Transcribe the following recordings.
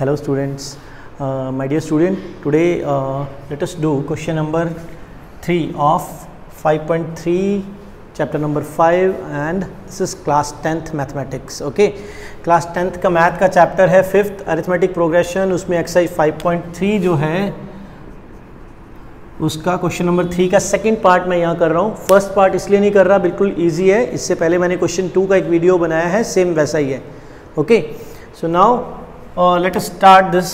Hello students, my dear student, today let us do question number 3 of 5.3 chapter number 5 and this is class 10th mathematics. Okay, class 10th का math का chapter है 5th arithmetic progression, उसमें exercise 5.3 जो है उसका question number 3 का second part मैं यहाँ कर रहा हूँ. फर्स्ट पार्ट इसलिए नहीं कर रहा, बिल्कुल इजी है. इससे पहले मैंने क्वेश्चन 2 का एक वीडियो बनाया है, सेम वैसा ही है. Okay, so now let us start this.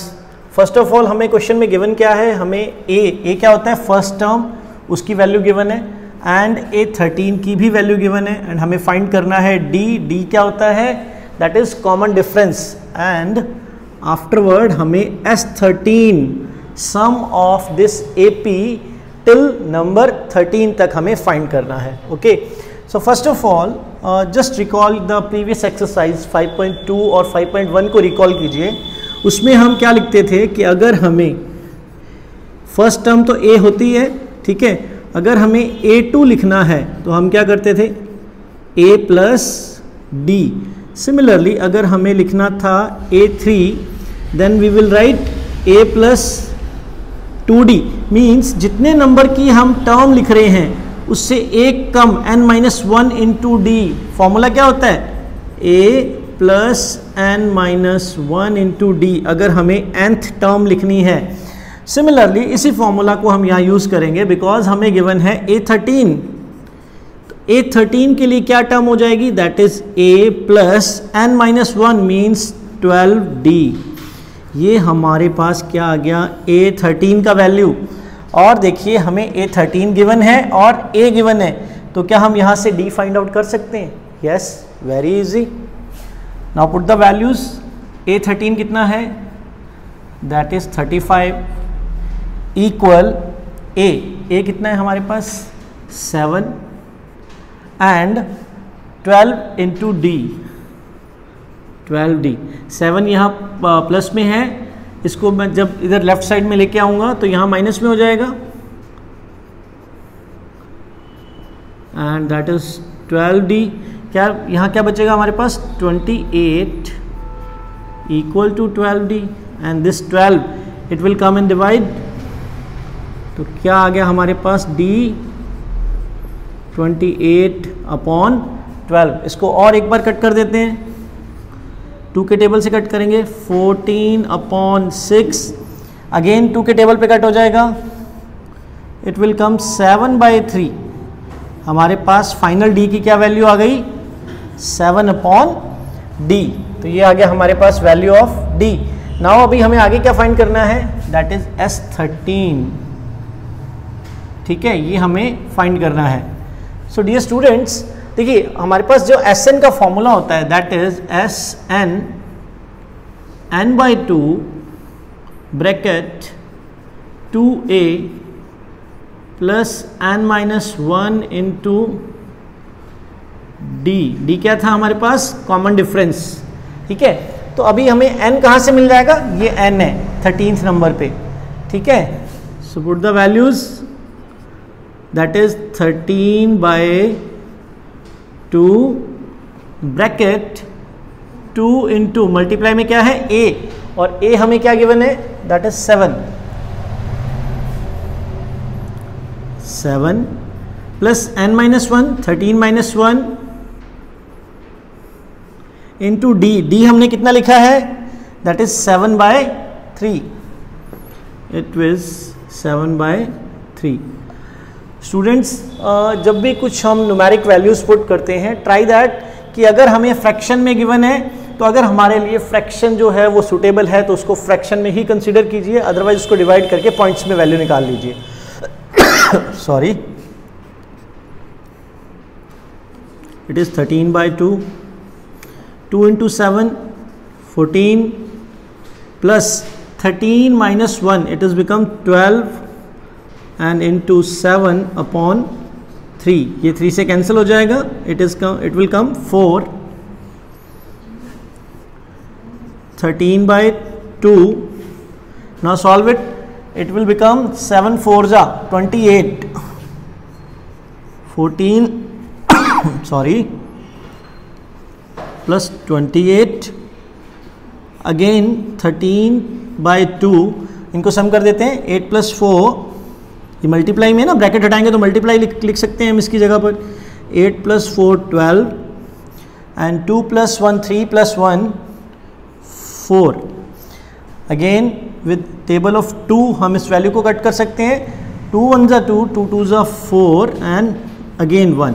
First of all हमें क्वेश्चन में गिवन क्या है, हमें ए क्या होता है फर्स्ट टर्म, उसकी वैल्यू गिवन है एंड A13 की भी वैल्यू गिवन है एंड हमें फाइंड करना है डी क्या होता है, that is common difference and afterward हमें S13 sum of this AP till number 13 तक हमें फाइंड करना है. Okay, so first of all just recall the previous exercise 5.2 और 5.1 को रिकॉल कीजिए. उसमें हम क्या लिखते थे कि अगर हमें फर्स्ट टर्म तो A होती है, ठीक है, अगर हमें A2 लिखना है तो हम क्या करते थे A प्लस D. सिमिलरली अगर हमें लिखना था A3 then we will write A plus 2D. Means जितने नंबर की हम टर्म लिख रहे हैं उससे एक कम n-1 इंटू डी. फॉर्मूला क्या होता है A plus n-1 into D अगर हमें nth टर्म लिखनी है. सिमिलरली इसी फॉर्मूला को हम यहाँ यूज़ करेंगे बिकॉज हमें गिवन है A13. तो A13 के लिए क्या टर्म हो जाएगी, that is A plus n-1 means 12D. ये हमारे पास क्या आ गया A13 का वैल्यू. और देखिए हमें A13 गिवन है और A गिवन है, तो क्या हम यहाँ से D फाइंड आउट कर सकते हैं? Yes, very easy. Now put the values. A13 कितना है, दैट इज 35 इक्वल A कितना है हमारे पास 7 एंड 12 इंटू डी 12D. 7 यहाँ प्लस में है, इसको मैं जब इधर लेफ्ट साइड में लेके आऊंगा तो यहाँ माइनस में हो जाएगा एंड दैट इज 12D. क्या यहाँ क्या बचेगा हमारे पास 28 equal to 12D and this 12 it will come and divide. तो क्या आ गया हमारे पास D 28 अपॉन 12. इसको और एक बार कट कर देते हैं, 2 के टेबल से कट करेंगे 14 अपॉन 6. अगेन 2 के टेबल पे कट हो जाएगा, इट विल कम 7/3. हमारे पास फाइनल D की क्या वैल्यू आ गई 7 अपॉन D. तो ये आ गया हमारे पास वैल्यू ऑफ D. नाउ अभी हमें आगे क्या फाइंड करना है, दैट इज S13. ठीक है, ये हमें फाइंड करना है. सो डियर स्टूडेंट्स, देखिए हमारे पास जो Sn का फॉर्मूला होता है that is Sn n/2 bracket 2a plus n-1 into d क्या था हमारे पास कॉमन डिफरेंस. ठीक है, तो अभी हमें n कहाँ से मिल जाएगा, ये n है 13th नंबर पे. ठीक है, so put the values, that is 13/2 bracket 2 into multiply में क्या है A और A हमें क्या गिवन है, that is 7 plus n-1 13-1 into D हमने कितना लिखा है, that is 7/3. It is 7/3. Students, जब भी कुछ हम न्यूमेरिक वैल्यूज पुट करते हैं ट्राई दैट कि अगर हमें फ्रैक्शन में गिवन है तो अगर हमारे लिए फ्रैक्शन जो है वो सुटेबल है तो उसको फ्रैक्शन में ही कंसीडर कीजिए, अदरवाइज उसको डिवाइड करके पॉइंट्स में वैल्यू निकाल लीजिए. Sorry, it is 13/2. 2 into 7 14 plus 13-1 it is become 12 and into 7 upon 3. ये 3 से कैंसिल हो जाएगा, it will come 4. 13/2. Now solve it, it will become 7 4 28 14 sorry plus 28 again 13/2, इनको सम कर देते हैं, 8 + 4, ये मल्टीप्लाई में है ना, ब्रैकेट हटाएंगे तो मल्टीप्लाई लिख सकते हैं हम इसकी जगह पर, 8 + 4 12 and 2 + 1 3 + 1 4। Again with table of 2 हम इस वैल्यू को कट कर सकते हैं, 2 1 ज़ा 2, 2 2 ज़ा 4 and again 1।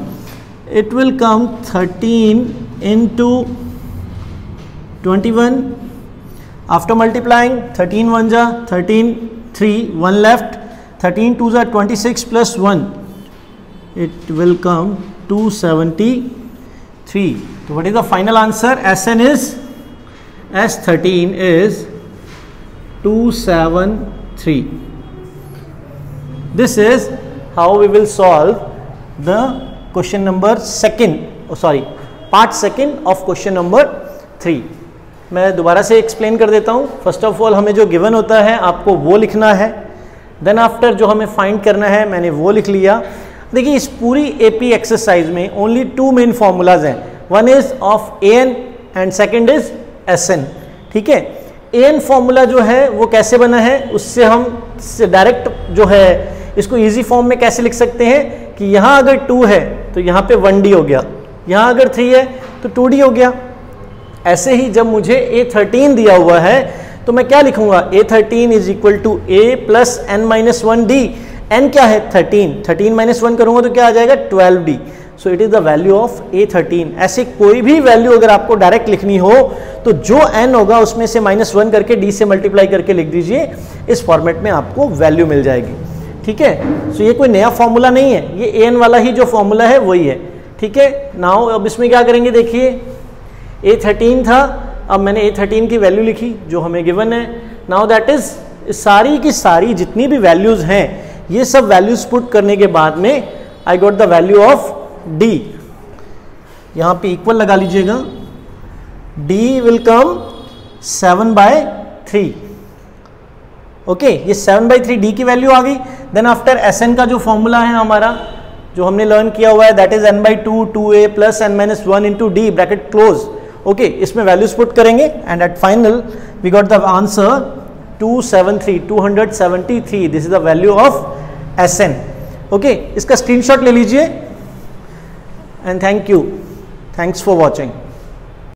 It will come 13 × 21 after multiplying, 13 1 ज़ा 13, 3 1 लेफ्ट, 13 2 ज़ा 26 + 1, it will come 273. So what is the final answer? SN is, S13 is 273. This is how we will solve the question number part second of question number 3. मैं दोबारा से explain कर देता हूँ। First of all हमें जो given होता है आपको वो लिखना है, देन आफ्टर जो हमें फाइंड करना है मैंने वो लिख लिया। देखिए इस पूरी एपी एक्सरसाइज में ओनली 2 मेन फॉर्मूलाज हैं, one is of n and second is Sn. ठीक है, एन फॉर्मूला जो है वो कैसे बना है, उससे हम डायरेक्ट जो है इसको इजी फॉर्म में कैसे लिख सकते हैं कि यहाँ अगर 2 है तो यहाँ पे 1d हो गया, यहाँ अगर 3 है तो 2d हो गया। ऐसे ही जब मुझे A13 दिया हुआ है तो मैं क्या लिखूंगा, A13 is equal to A + n - 1d। n क्या है 13, 13 - 1 करूंगा तो क्या आ जाएगा 12d। So it is the value of A13। ऐसे कोई भी वैल्यू अगर आपको डायरेक्ट लिखनी हो तो जो n होगा उसमें से -1 करके d से मल्टीप्लाई करके लिख दीजिए, इस फॉर्मेट में आपको वैल्यू मिल जाएगी। ठीक है, सो ये कोई नया फॉर्मूला नहीं है, ये an वाला ही जो फॉर्मूला है वही है। ठीक है, नाउ अब इसमें क्या करेंगे, देखिए A13 था, अब मैंने A13 की वैल्यू लिखी जो हमें गिवन है। नाउ दैट इज सारी की सारी जितनी भी वैल्यूज हैं ये सब वैल्यूज पुट करने के बाद में I got the value of D। यहाँ पे इक्वल लगा लीजिएगा, D विल कम 7/3। ओके, ये 7/3 D की वैल्यू आ गई। देन आफ्टर Sn का जो फॉर्मूला है हमारा जो हमने लर्न किया हुआ है that is n/2 2a + n - 1 × d bracket close. Okay, इसमें वैल्यूज पुट करेंगे and at final we got the answer 273। This is the value of Sn। Okay, इसका स्क्रीनशॉट ले लीजिए and thank you, thanks for watching.